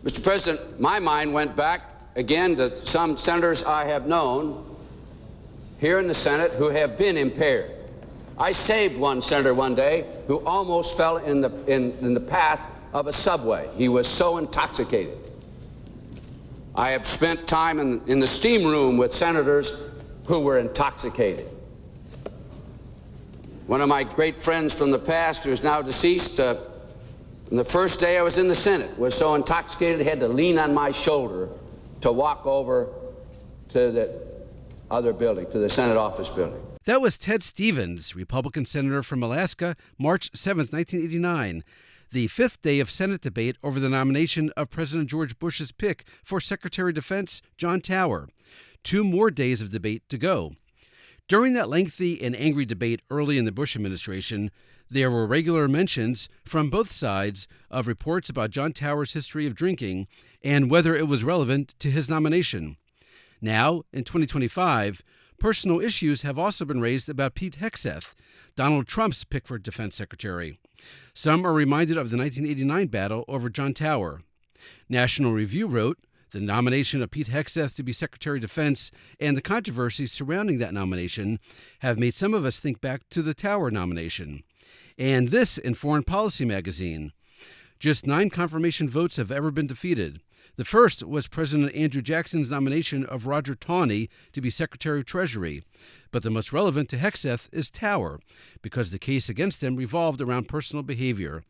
Mr. President, my mind went back again to some senators I have known here in the Senate who have been impaired. I saved one senator one day who almost fell in the path of a subway. He was so intoxicated. I have spent time in the steam room with senators who were intoxicated. One of my great friends from the past, who is now deceased, the first day I was in the Senate, was so intoxicated he had to lean on my shoulder to walk over to the other building, to the Senate office building. That was Ted Stevens, Republican senator from Alaska, March 7, 1989, the fifth day of Senate debate over the nomination of President George Bush's pick for Secretary of Defense, John Tower. 2 more days of debate to go. During that lengthy and angry debate early in the Bush administration, there were regular mentions from both sides of reports about John Tower's history of drinking and whether it was relevant to his nomination. Now, in 2025, personal issues have also been raised about Pete Hegseth, Donald Trump's pick for defense secretary. Some are reminded of the 1989 battle over John Tower. National Review wrote, the nomination of Pete Hegseth to be Secretary of Defense and the controversies surrounding that nomination have made some of us think back to the Tower nomination. And this in Foreign Policy magazine. Just 9 confirmation votes have ever been defeated. The first was President Andrew Jackson's nomination of Roger Taney to be Secretary of Treasury. But the most relevant to Hegseth is Tower, because the case against him revolved around personal behavior.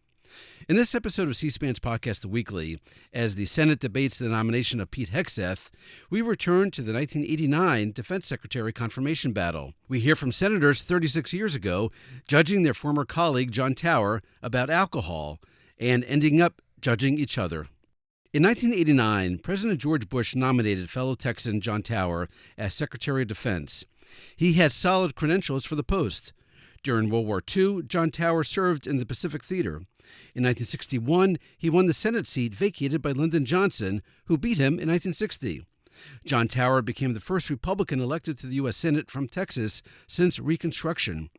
In this episode of C-SPAN's podcast, The Weekly, as the Senate debates the nomination of Pete Hegseth, we return to the 1989 Defense Secretary confirmation battle. We hear from senators 36 years ago judging their former colleague John Tower about alcohol and ending up judging each other. In 1989, President George Bush nominated fellow Texan John Tower as Secretary of Defense. He had solid credentials for the post. During World War II, John Tower served in the Pacific Theater. In 1961, he won the Senate seat vacated by Lyndon Johnson, who beat him in 1960. John Tower became the first Republican elected to the U.S. Senate from Texas since Reconstruction.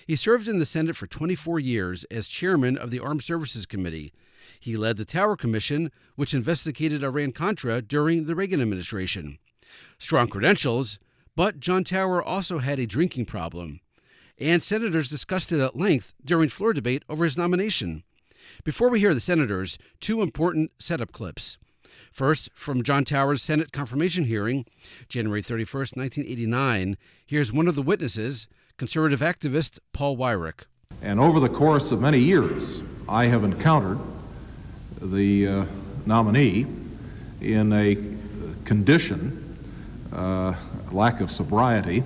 He served in the Senate for 24 years as chairman of the Armed Services Committee. He led the Tower Commission, which investigated Iran-Contra during the Reagan administration. Strong credentials, but John Tower also had a drinking problem. And senators discussed it at length during floor debate over his nomination. Before we hear the senators, 2 important setup clips. First, from John Tower's Senate confirmation hearing, January 31st, 1989, here's one of the witnesses, conservative activist Paul Weyrich. And over the course of many years, I have encountered the nominee in a condition, lack of sobriety,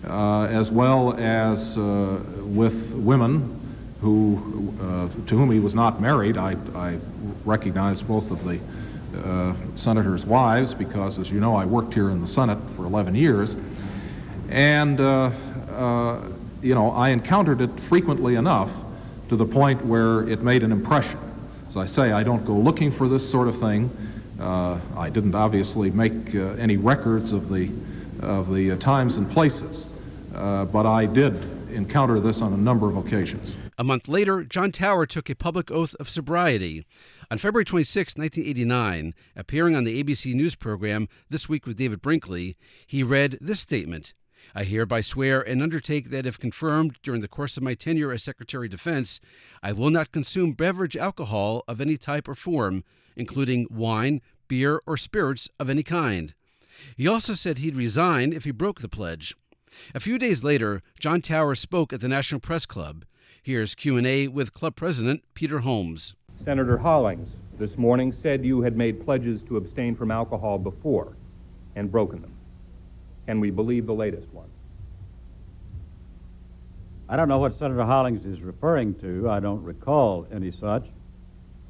as well as with women who, to whom he was not married. I recognize both of the senators' wives because, as you know, I worked here in the Senate for 11 years. And, I encountered it frequently enough to the point where it made an impression. As I say, I don't go looking for this sort of thing. I didn't obviously make any records of the times and places, but I did encounter this on a number of occasions. A month later, John Tower took a public oath of sobriety. On February 26, 1989, appearing on the ABC News program This Week with David Brinkley, he read this statement: I hereby swear and undertake that if confirmed during the course of my tenure as Secretary of Defense, I will not consume beverage alcohol of any type or form, including wine, beer, or spirits of any kind. He also said he'd resign if he broke the pledge. A few days later, John Tower spoke at the National Press Club. Here's Q&A with Club President Peter Holmes. Senator Hollings this morning said you had made pledges to abstain from alcohol before and broken them. Can we believe the latest one? I don't know what Senator Hollings is referring to. I don't recall any such.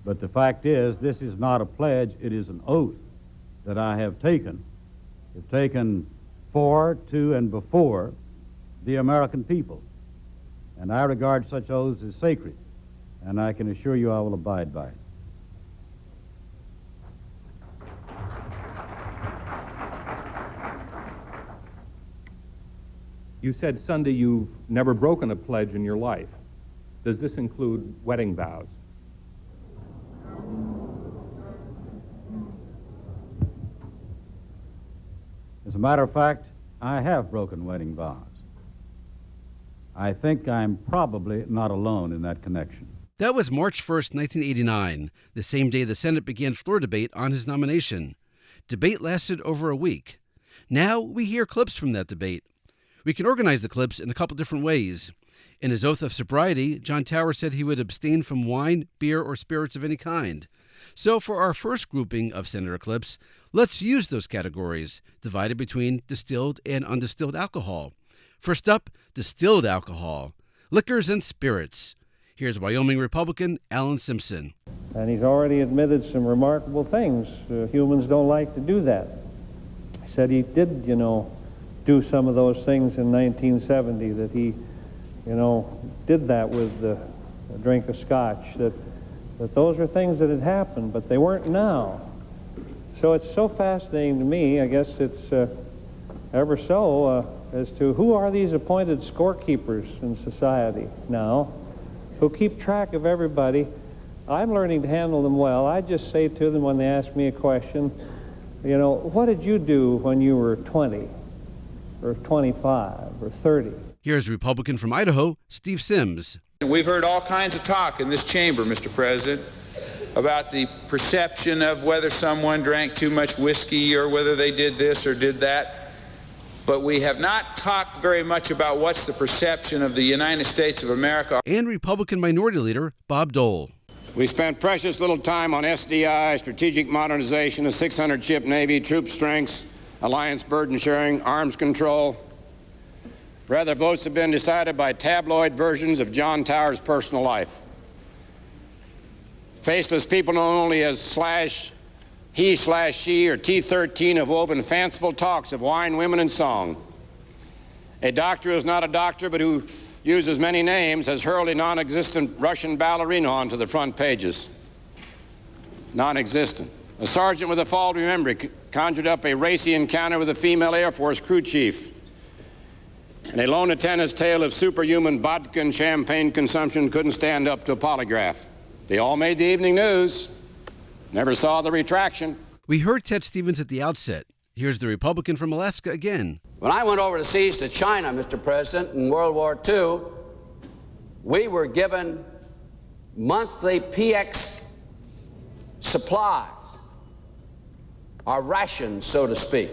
But the fact is, this is not a pledge. It is an oath that I have taken. I've taken for, to, and before the American people. And I regard such oaths as sacred. And I can assure you I will abide by it. You said Sunday you've never broken a pledge in your life. Does this include wedding vows? As a matter of fact, I have broken wedding vows. I think I'm probably not alone in that connection. That was March 1st, 1989, the same day the Senate began floor debate on his nomination. Debate lasted over a week. Now we hear clips from that debate. We can organize the clips in a couple different ways. In his oath of sobriety, John Tower said he would abstain from wine, beer, or spirits of any kind. So for our first grouping of Senator clips, let's use those categories, divided between distilled and undistilled alcohol. First up, distilled alcohol, liquors and spirits. Here's Wyoming Republican Alan Simpson. And he's already admitted some remarkable things. Humans don't like to do that. He said he did, do some of those things in 1970, that he, did that with a drink of scotch, that those were things that had happened, but they weren't now. So it's so fascinating to me, I guess it's ever so, as to who are these appointed scorekeepers in society now, who keep track of everybody. I'm learning to handle them well. I just say to them when they ask me a question, what did you do when you were 20 or 25 or 30? Here's Republican from Idaho, Steve Sims. We've heard all kinds of talk in this chamber, Mr. President, about the perception of whether someone drank too much whiskey or whether they did this or did that. But we have not talked very much about what's the perception of the United States of America. And Republican Minority Leader Bob Dole. We spent precious little time on SDI, strategic modernization, a 600-ship Navy, troop strengths, alliance burden sharing, arms control. Rather, votes have been decided by tabloid versions of John Tower's personal life. Faceless people known only as he/she or T13 have woven fanciful talks of wine, women, and song. A doctor who is not a doctor but who uses many names has hurled a non-existent Russian ballerina onto the front pages. Non-existent. A sergeant with a faulty memory conjured up a racy encounter with a female Air Force crew chief. And a lone attendant's tale of superhuman vodka and champagne consumption couldn't stand up to a polygraph. They all made the evening news. Never saw the retraction. We heard Ted Stevens at the outset. Here's the Republican from Alaska again. When I went overseas to China, Mr. President, in World War II, we were given monthly PX supplies, our rations, so to speak.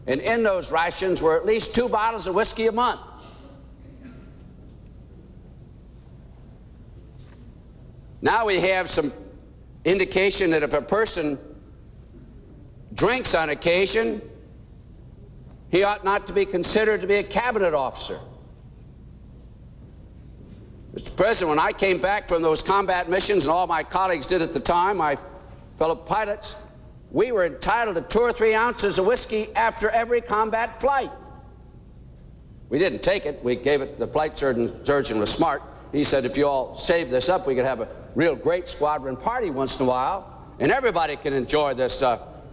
And in those rations were at least 2 bottles of whiskey a month. Now we have some indication that if a person drinks on occasion, he ought not to be considered to be a cabinet officer. Mr. President, when I came back from those combat missions, and all my colleagues did at the time, my fellow pilots, we were entitled to 2 or 3 ounces of whiskey after every combat flight. We didn't take it. We gave it, the flight surgeon was smart. He said, if you all save this up, we could have a real great squadron party once in a while, and everybody can enjoy this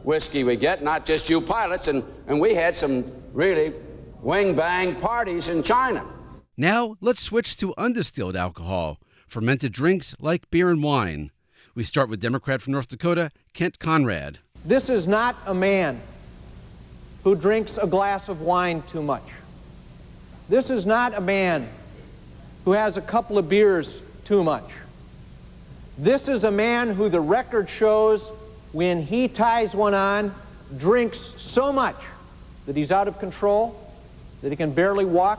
whiskey we get, not just you pilots. And we had some really wing-bang parties in China. Now let's switch to undistilled alcohol, fermented drinks like beer and wine. We start with Democrat from North Dakota, Kent Conrad. This is not a man who drinks a glass of wine too much. This is not a man who has a couple of beers too much. This is a man who the record shows, when he ties one on, drinks so much that he's out of control, that he can barely walk,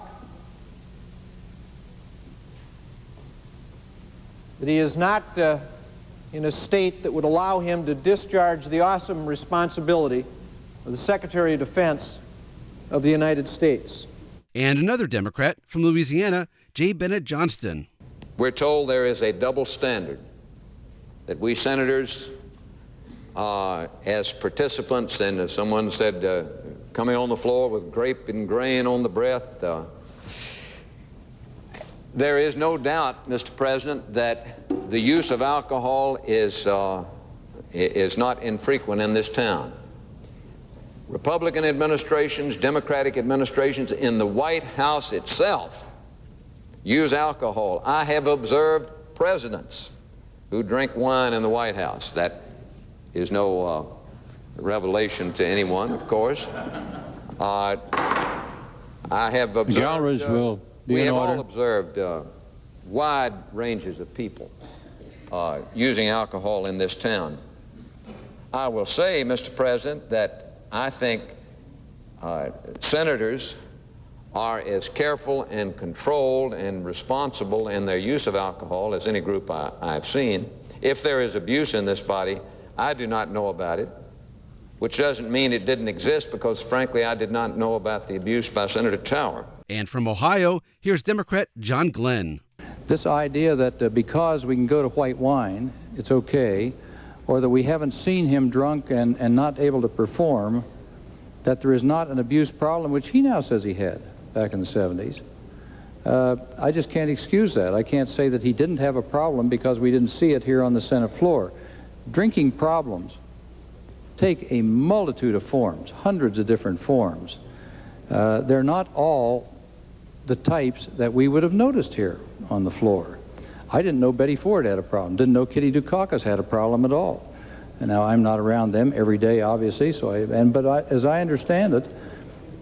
that he is not in a state that would allow him to discharge the awesome responsibility of the Secretary of Defense of the United States. And another Democrat from Louisiana, J. Bennett Johnston. We're told there is a double standard, that we senators, as participants, and as someone said, coming on the floor with grape and grain on the breath, there is no doubt, Mr. President, that the use of alcohol is not infrequent in this town. Republican administrations, Democratic administrations in the White House itself use alcohol. I have observed presidents who drink wine in the White House. That is no revelation to anyone, of course. I have observed, Galleries will be we in have order. all observed wide ranges of people using alcohol in this town. I will say, Mr. President, that I think senators are as careful and controlled and responsible in their use of alcohol as any group I've seen. If there is abuse in this body, I do not know about it, which doesn't mean it didn't exist, because frankly I did not know about the abuse by Senator Tower. And from Ohio, here's Democrat John Glenn. This idea that because we can go to white wine, it's okay, or that we haven't seen him drunk and not able to perform, that there is not an abuse problem, which he now says he had back in the 70s. I just can't excuse that. I can't say that he didn't have a problem because we didn't see it here on the Senate floor. Drinking problems take a multitude of forms, hundreds of different forms. They're not all the types that we would have noticed here on the floor. I didn't know Betty Ford had a problem, didn't know Kitty Dukakis had a problem at all. And now I'm not around them every day, obviously, as I understand it,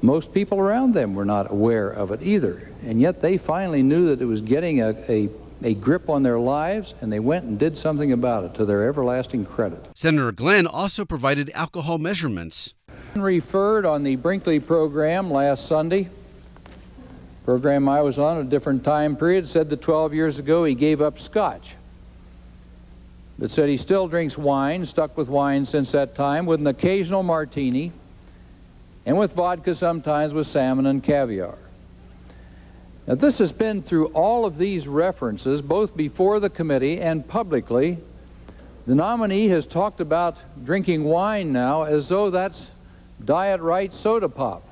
most people around them were not aware of it either. And yet they finally knew that it was getting a grip on their lives, and they went and did something about it, to their everlasting credit. Senator Glenn also provided alcohol measurements. Referred on the Brinkley program last Sunday. Program I was on at a different time period said that 12 years ago he gave up scotch. But said he still drinks wine, stuck with wine since that time, with an occasional martini, and with vodka sometimes with salmon and caviar. Now this has been through all of these references, both before the committee and publicly. The nominee has talked about drinking wine now as though that's diet right soda pop,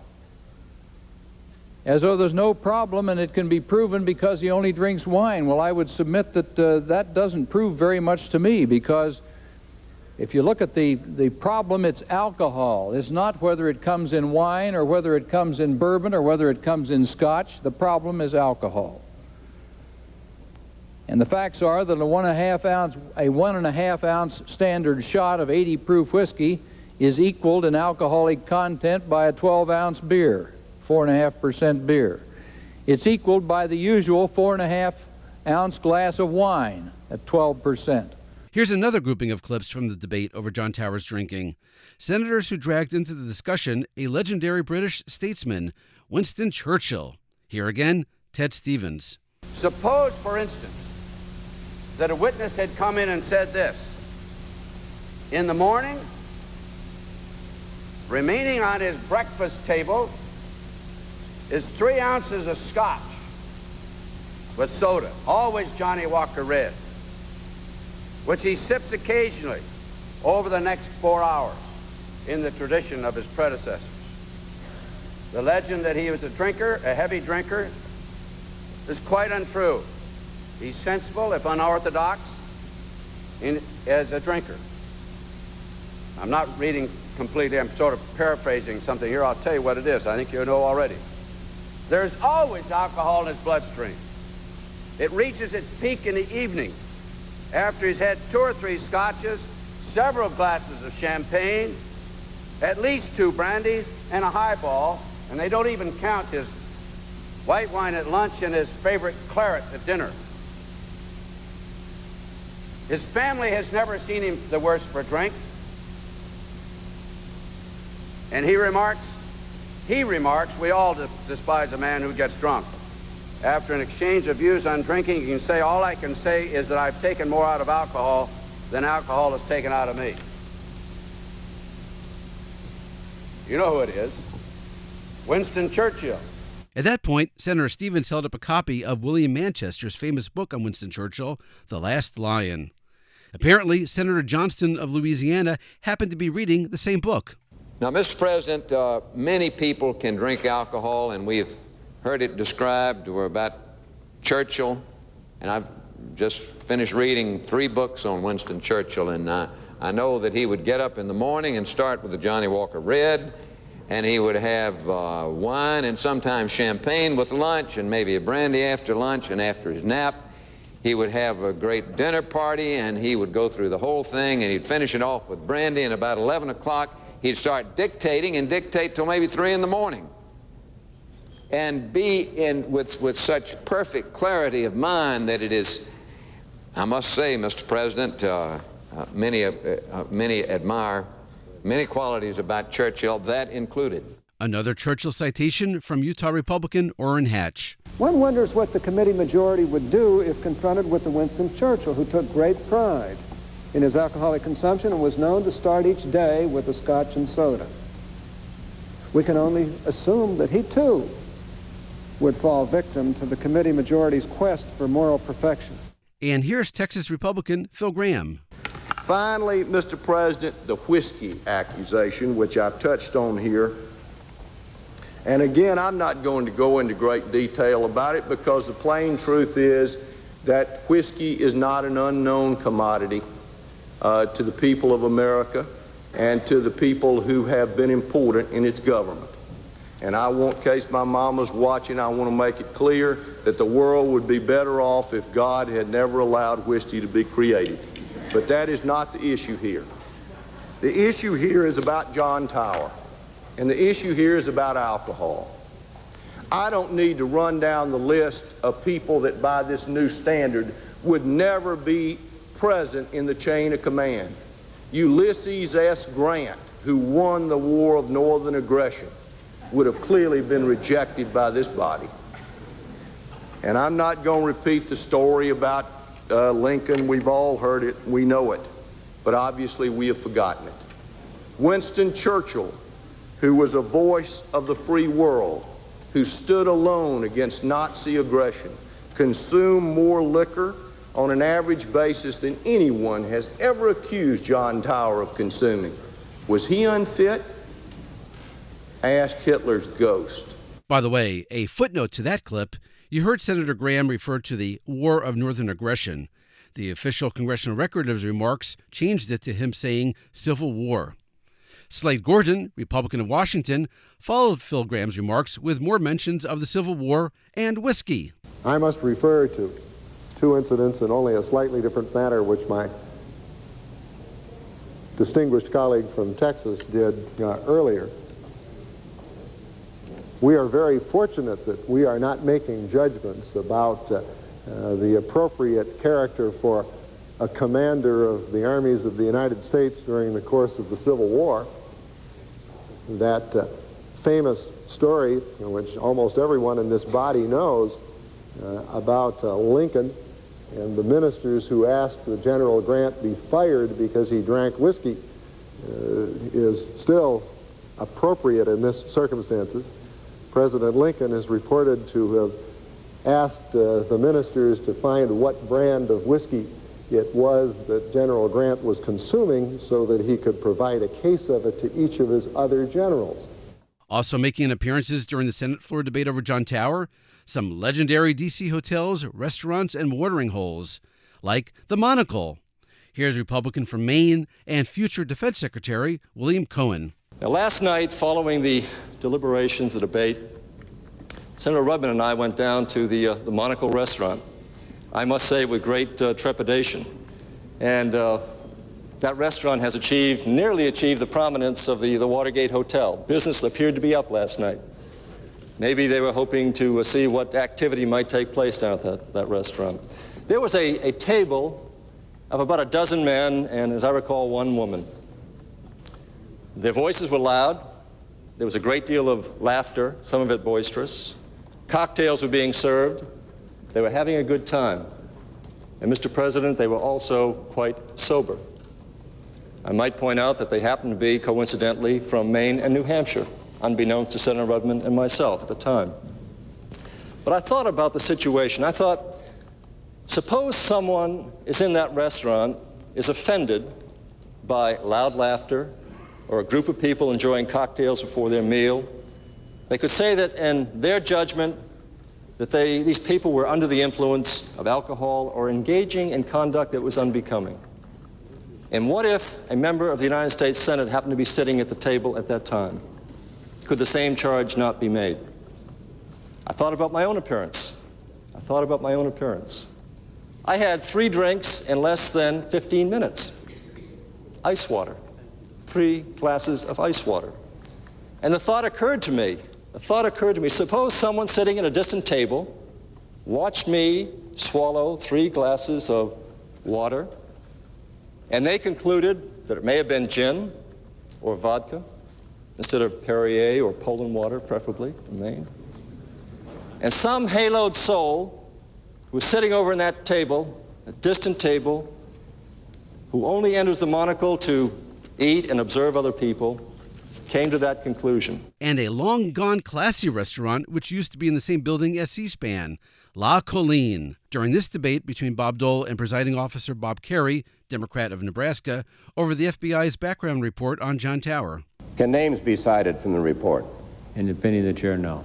as though there's no problem and it can be proven because he only drinks wine. Well, I would submit that that doesn't prove very much to me, because if you look at the problem, it's alcohol. It's not whether it comes in wine or whether it comes in bourbon or whether it comes in scotch. The problem is alcohol. And the facts are that a 1.5 ounce standard shot of 80 proof whiskey is equaled in alcoholic content by a 12-ounce beer, 4.5% beer. It's equaled by the usual 4.5-ounce glass of wine at 12%. Here's another grouping of clips from the debate over John Tower's drinking. Senators who dragged into the discussion a legendary British statesman, Winston Churchill. Here again, Ted Stevens. Suppose, for instance, that a witness had come in and said this: in the morning, remaining on his breakfast table is 3 ounces of scotch with soda, always Johnny Walker Red, which he sips occasionally over the next 4 hours in the tradition of his predecessors. The legend that he was a drinker, a heavy drinker, is quite untrue. He's sensible, if unorthodox, as a drinker. I'm not reading completely, I'm sort of paraphrasing something here. I'll tell you what it is. I think you know already. There's always alcohol in his bloodstream. It reaches its peak in the evening, after he's had 2 or 3 scotches, several glasses of champagne, at least 2 brandies, and a highball, and they don't even count his white wine at lunch and his favorite claret at dinner. His family has never seen him the worse for drink. And he remarks, we all despise a man who gets drunk. After an exchange of views on drinking, you can say, all I can say is that I've taken more out of alcohol than alcohol has taken out of me. You know who it is. Winston Churchill. At that point, Senator Stevens held up a copy of William Manchester's famous book on Winston Churchill, The Last Lion. Apparently, Senator Johnston of Louisiana happened to be reading the same book. Now, Mr. President, many people can drink alcohol, and we've heard it described. We're about Churchill, and I've just finished reading 3 books on Winston Churchill, and I know that he would get up in the morning and start with the Johnny Walker Red, and he would have wine and sometimes champagne with lunch, and maybe a brandy after lunch, and after his nap he would have a great dinner party, and he would go through the whole thing, and he'd finish it off with brandy, and about 11 o'clock He'd start dictating and dictate till maybe 3 in the morning, and be with such perfect clarity of mind that it is, I must say, Mr. President, many admire many qualities about Churchill, that included. Another Churchill citation from Utah Republican Orrin Hatch. One wonders what the committee majority would do if confronted with the Winston Churchill, who took great pride in his alcoholic consumption and was known to start each day with a scotch and soda. We can only assume that he too would fall victim to the committee majority's quest for moral perfection. And here's Texas Republican Phil Gramm. Finally, Mr. President, the whiskey accusation, which I've touched on here. And again, I'm not going to go into great detail about it because the plain truth is that whiskey is not an unknown commodity to the people of America and to the people who have been important in its government. And I want, in case my mama's watching, I want to make it clear that the world would be better off if God had never allowed whiskey to be created. But that is not the issue here. The issue here is about John Tower, and the issue here is about alcohol. I don't need to run down the list of people that by this new standard would never be present in the chain of command. Ulysses S. Grant, who won the War of Northern Aggression, would have clearly been rejected by this body. And I'm not going to repeat the story about Lincoln. We've all heard it, we know it, but obviously we have forgotten it. Winston Churchill, who was a voice of the free world, who stood alone against Nazi aggression, consumed more liquor on an average basis than anyone has ever accused John Tower of consuming. Was he unfit? Ask Hitler's ghost. By the way, a footnote to that clip, you heard Senator Gramm refer to the War of Northern Aggression. The official congressional record of his remarks changed it to him saying Civil War. Slade Gordon, Republican of Washington, followed Phil Gramm's remarks with more mentions of the Civil War and whiskey. I must refer to two incidents in only a slightly different manner which my distinguished colleague from Texas did earlier. We are very fortunate that we are not making judgments about the appropriate character for a commander of the armies of the United States during the course of the Civil War. That famous story, which almost everyone in this body knows, about Lincoln and the ministers who asked that General Grant be fired because he drank whiskey, is still appropriate in this circumstances. President Lincoln is reported to have asked the ministers to find what brand of whiskey it was that General Grant was consuming so that he could provide a case of it to each of his other generals. Also making appearances during the Senate floor debate over John Tower, some legendary D.C. hotels, restaurants, and watering holes, like the Monocle. Here's Republican from Maine and future Defense Secretary William Cohen. Now, last night, following the deliberations, the debate, Senator Rudman and I went down to the Monocle restaurant, I must say with great trepidation. And that restaurant has nearly achieved the prominence of the Watergate Hotel. Business appeared to be up last night. Maybe they were hoping to see what activity might take place down at that restaurant. There was a table of about a dozen men and, as I recall, one woman. Their voices were loud. There was a great deal of laughter, some of it boisterous. Cocktails were being served. They were having a good time. And, Mr. President, they were also quite sober. I might point out that they happened to be, coincidentally, from Maine and New Hampshire, unbeknownst to Senator Rudman and myself at the time. But I thought about the situation. I thought, suppose someone is in that restaurant, is offended by loud laughter, or a group of people enjoying cocktails before their meal. They could say that in their judgment that these people were under the influence of alcohol or engaging in conduct that was unbecoming. And what if a member of the United States Senate happened to be sitting at the table at that time? Could the same charge not be made? I thought about my own appearance. I had 3 drinks in less than 15 minutes. Ice water. 3 glasses of ice water. And the thought occurred to me, suppose someone sitting at a distant table watched me swallow 3 glasses of water, and they concluded that it may have been gin or vodka instead of Perrier or Poland water, preferably in Maine. And some haloed soul who was sitting over in that table, a distant table, who only enters the monocle to eat and observe other people, came to that conclusion. And a long-gone classy restaurant which used to be in the same building as C-SPAN, La Colline. During this debate between Bob Dole and presiding officer Bob Kerrey, Democrat of Nebraska, over the FBI's background report on John Tower. Can names be cited from the report? In the opinion of the chair, no.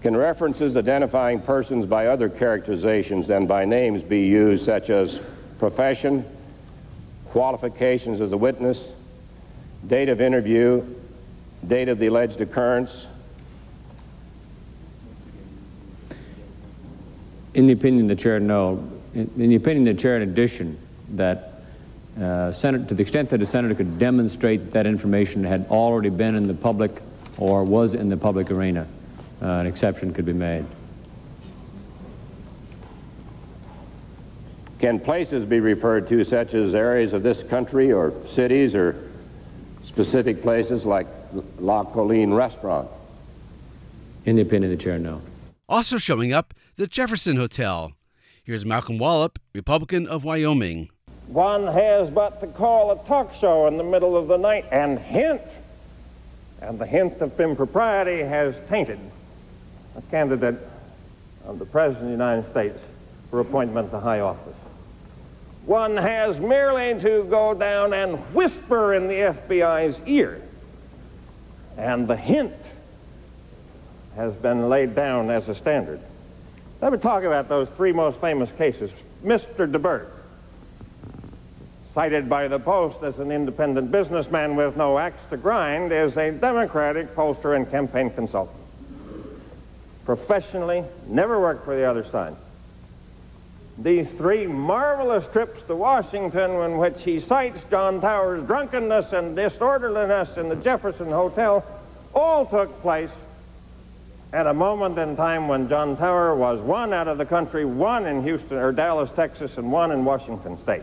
Can references identifying persons by other characterizations than by names be used, such as profession, qualifications of the witness, date of interview, date of the alleged occurrence? In the opinion of the chair, no. In the opinion of the chair, in addition, that to the extent that a senator could demonstrate that information had already been in the public or was in the public arena, an exception could be made. Can places be referred to, such as areas of this country or cities or specific places like La Colline restaurant? In the opinion of the chair, no. Also showing up, the Jefferson Hotel. Here's Malcolm Wallop, Republican of Wyoming. One has but to call a talk show in the middle of the night and hint, and the hint of impropriety has tainted a candidate of the President of the United States for appointment to high office. One has merely to go down and whisper in the FBI's ear, and the hint has been laid down as a standard. Let me talk about those 3 most famous cases. Mr. DeBerg, cited by the Post as an independent businessman with no axe to grind, is a Democratic pollster and campaign consultant. Professionally, never worked for the other side. These 3 marvelous trips to Washington in which he cites John Tower's drunkenness and disorderliness in the Jefferson Hotel all took place at a moment in time when John Tower was 1 out of the country, 1 in Houston or Dallas, Texas, and 1 in Washington State.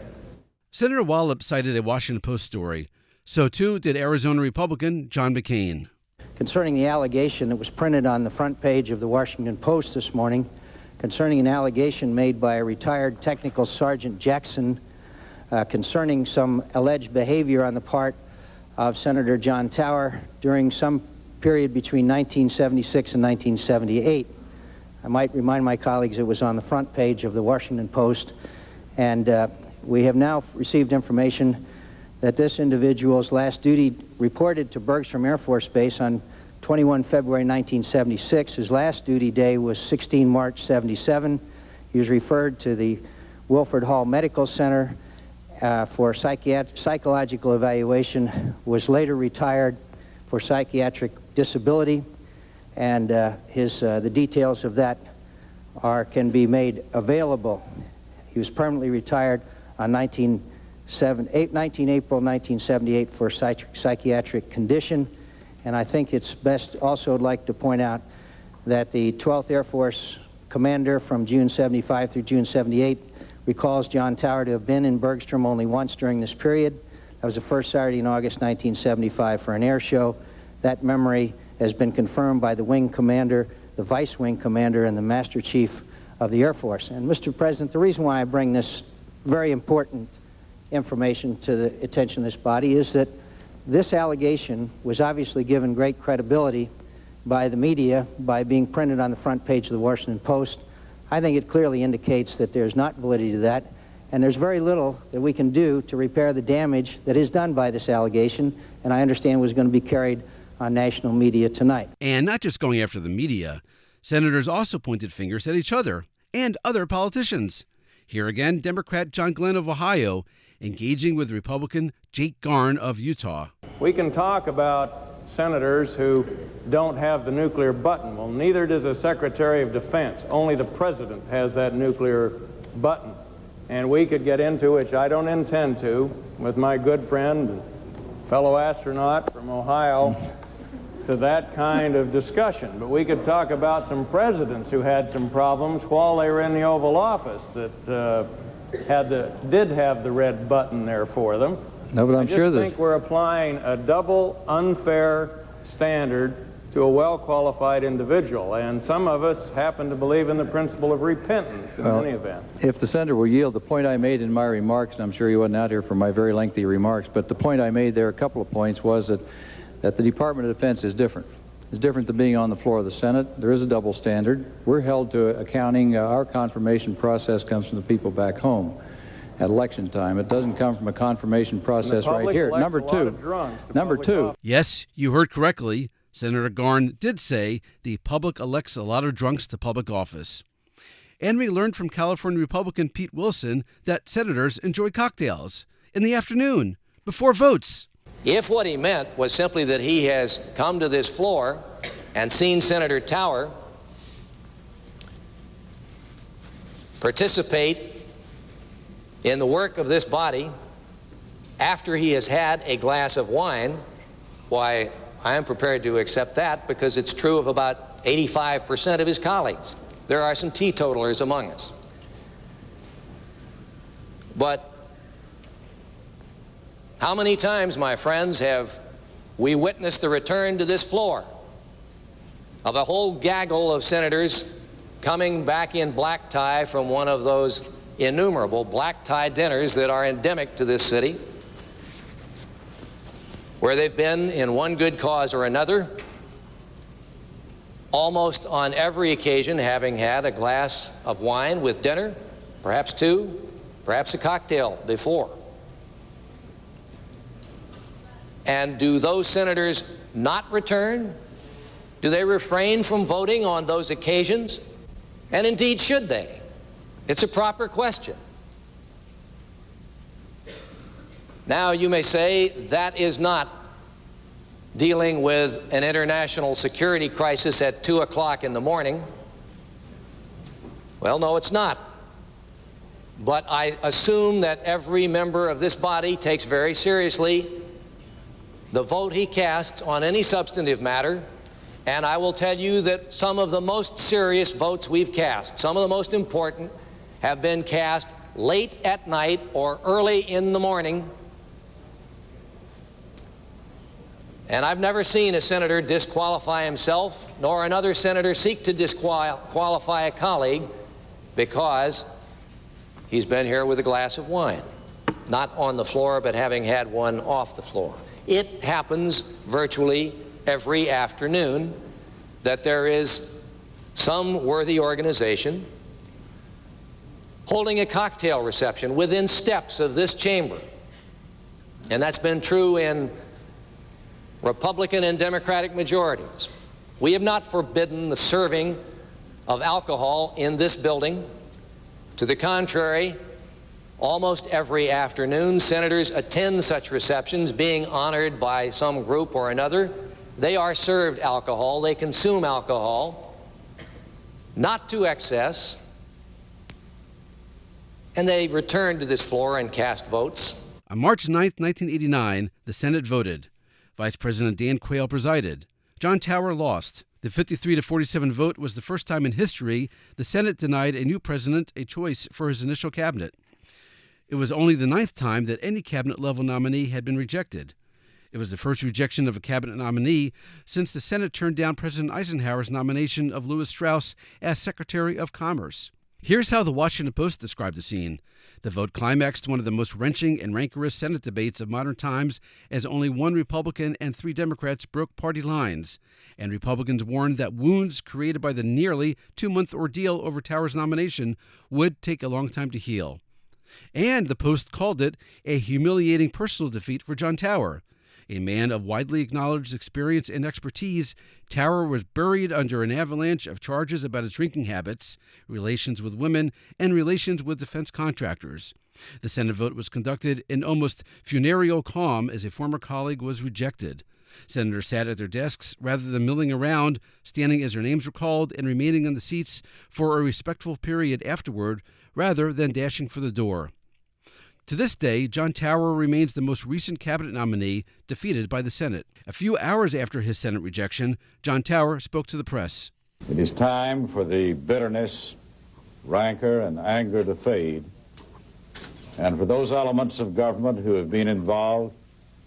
Senator Wallop cited a Washington Post story. So too did Arizona Republican John McCain. Concerning the allegation that was printed on the front page of the Washington Post this morning, concerning an allegation made by a retired technical sergeant Jackson concerning some alleged behavior on the part of Senator John Tower during some period between 1976 and 1978. I might remind my colleagues it was on the front page of the Washington Post, and we have now received information that this individual's last duty reported to Bergstrom Air Force Base on 21 February 1976. His last duty day was 16 March 77. He was referred to the Wilford Hall Medical Center for psychological evaluation, was later retired for psychiatric disability, and the details of that can be made available. He was permanently retired on 19 April 1978 for psychiatric condition. And I think it's best also I'd like to point out that the 12th Air Force commander from June 75 through June 78 recalls John Tower to have been in Bergstrom only once during this period. That was the first Saturday in August 1975 for an air show. That memory has been confirmed by the wing commander, the vice wing commander, and the master chief of the Air Force. And Mr. President, the reason why I bring this very important information to the attention of this body is that this allegation was obviously given great credibility by the media by being printed on the front page of the Washington Post. I think it clearly indicates that there's not validity to that, and there's very little that we can do to repair the damage that is done by this allegation, and I understand was going to be carried on national media tonight. And not just going after the media, senators also pointed fingers at each other and other politicians. Here again, Democrat John Glenn of Ohio engaging with Republican Jake Garn of Utah. We can talk about senators who don't have the nuclear button. Well, neither does a Secretary of Defense. Only the President has that nuclear button. And we could get into, which I don't intend to, with my good friend, fellow astronaut from Ohio, to that kind of discussion. But we could talk about some presidents who had some problems while they were in the Oval Office that did have the red button there for them. No, but I'm sure I just think we're applying a double unfair standard to a well-qualified individual, and some of us happen to believe in the principle of repentance in any event. If the senator will yield, the point I made in my remarks, and I'm sure he wasn't out here for my very lengthy remarks, but the point I made there, a couple of points, was that the Department of Defense is different. It's different than being on the floor of the Senate. There is a double standard. We're held to accounting. Our confirmation process comes from the people back home at election time. It doesn't come from a confirmation process right here. Number two. Yes, you heard correctly. Senator Garn did say the public elects a lot of drunks to public office. And we learned from California Republican Pete Wilson that senators enjoy cocktails in the afternoon before votes. If what he meant was simply that he has come to this floor and seen Senator Tower participate in the work of this body after he has had a glass of wine, why, I am prepared to accept that because it's true of about 85% of his colleagues. There are some teetotalers among us. But how many times, my friends, have we witnessed the return to this floor of a whole gaggle of senators coming back in black tie from one of those innumerable black tie dinners that are endemic to this city, where they've been in one good cause or another, almost on every occasion having had a glass of wine with dinner, perhaps two, perhaps a cocktail before. And do those senators not return? Do they refrain from voting on those occasions? And indeed, should they? It's a proper question. Now, you may say that is not dealing with an international security crisis at 2 o'clock in the morning. Well, no, it's not. But I assume that every member of this body takes very seriously the vote he casts on any substantive matter, and I will tell you that some of the most serious votes we've cast, some of the most important, have been cast late at night or early in the morning. And I've never seen a senator disqualify himself, nor another senator seek to disqualify a colleague because he's been here with a glass of wine, not on the floor, but having had one off the floor. It happens virtually every afternoon that there is some worthy organization holding a cocktail reception within steps of this chamber. And that's been true in Republican and Democratic majorities. We have not forbidden the serving of alcohol in this building. To the contrary, almost every afternoon, senators attend such receptions, being honored by some group or another. They are served alcohol, they consume alcohol, not to excess, and they return to this floor and cast votes. On March 9, 1989, the Senate voted. Vice President Dan Quayle presided. John Tower lost. The 53-47 vote was the first time in history the Senate denied a new president a choice for his initial cabinet. It was only the 9th time that any cabinet-level nominee had been rejected. It was the first rejection of a cabinet nominee since the Senate turned down President Eisenhower's nomination of Lewis Strauss as Secretary of Commerce. Here's how the Washington Post described the scene. The vote climaxed one of the most wrenching and rancorous Senate debates of modern times as only one Republican and 3 Democrats broke party lines, and Republicans warned that wounds created by the nearly 2-month ordeal over Tower's nomination would take a long time to heal. And the Post called it a humiliating personal defeat for John Tower. A man of widely acknowledged experience and expertise, Tower was buried under an avalanche of charges about his drinking habits, relations with women, and relations with defense contractors. The Senate vote was conducted in almost funereal calm as a former colleague was rejected. Senators sat at their desks rather than milling around, standing as their names were called and remaining in the seats for a respectful period afterward rather than dashing for the door. To this day, John Tower remains the most recent cabinet nominee defeated by the Senate. A few hours after his Senate rejection, John Tower spoke to the press. It is time for the bitterness, rancor, and anger to fade, and for those elements of government who have been involved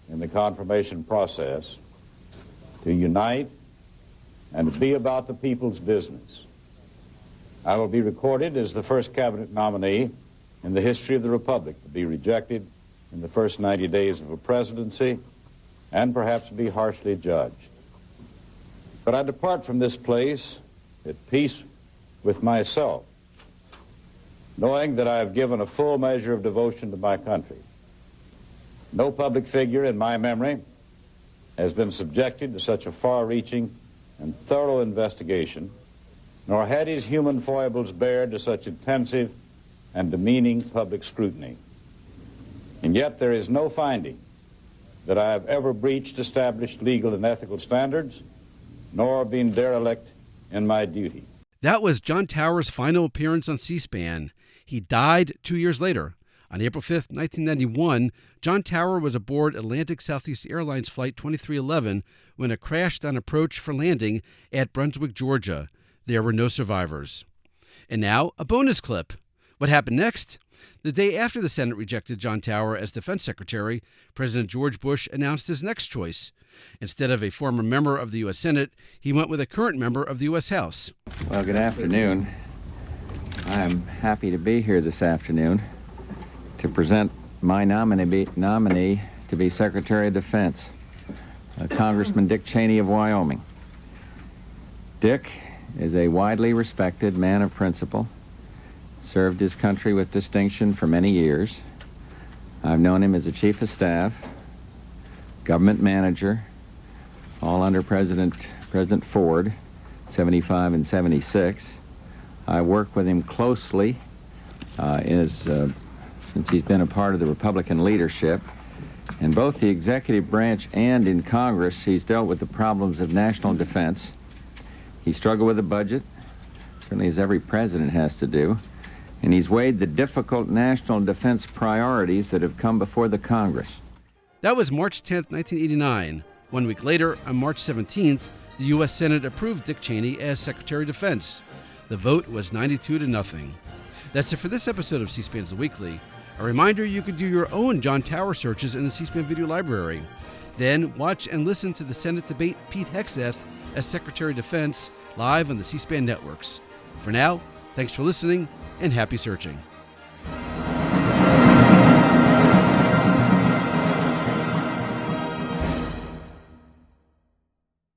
in the confirmation process to unite and to be about the people's business. I will be recorded as the first cabinet nominee in the history of the Republic to be rejected in the first 90 days of a presidency and perhaps be harshly judged. But I depart from this place at peace with myself, knowing that I have given a full measure of devotion to my country. No public figure in my memory has been subjected to such a far-reaching and thorough investigation, nor had his human foibles bared to such intensive and demeaning public scrutiny. And yet there is no finding that I have ever breached established legal and ethical standards, nor been derelict in my duty. That was John Tower's final appearance on C-SPAN. He died 2 years later. On April 5, 1991, John Tower was aboard Atlantic Southeast Airlines Flight 2311 when it crashed on approach for landing at Brunswick, Georgia. There were no survivors. And now, a bonus clip. What happened next? The day after the Senate rejected John Tower as Defense Secretary, President George Bush announced his next choice. Instead of a former member of the U.S. Senate, he went with a current member of the U.S. House. Well, good afternoon. I'm happy to be here this afternoon to present my nominee to be Secretary of Defense, Congressman Dick Cheney of Wyoming. Dick is a widely respected man of principle, served his country with distinction for many years. I've known him as a chief of staff, government manager, all under President Ford, 75 and 76. I worked with him closely since he's been a part of the Republican leadership. In both the executive branch and in Congress, he's dealt with the problems of national defense. He struggled with the budget, certainly as every president has to do, and he's weighed the difficult national defense priorities that have come before the Congress. That was March 10, 1989. 1 week later, on March 17th, the U.S. Senate approved Dick Cheney as Secretary of Defense. The vote was 92-0. That's it for this episode of C-SPAN's The Weekly. A reminder, you can do your own John Tower searches in the C-SPAN video library. Then watch and listen to the Senate debate Pete Hegseth as Secretary of Defense live on the C-SPAN networks. For now, thanks for listening and happy searching.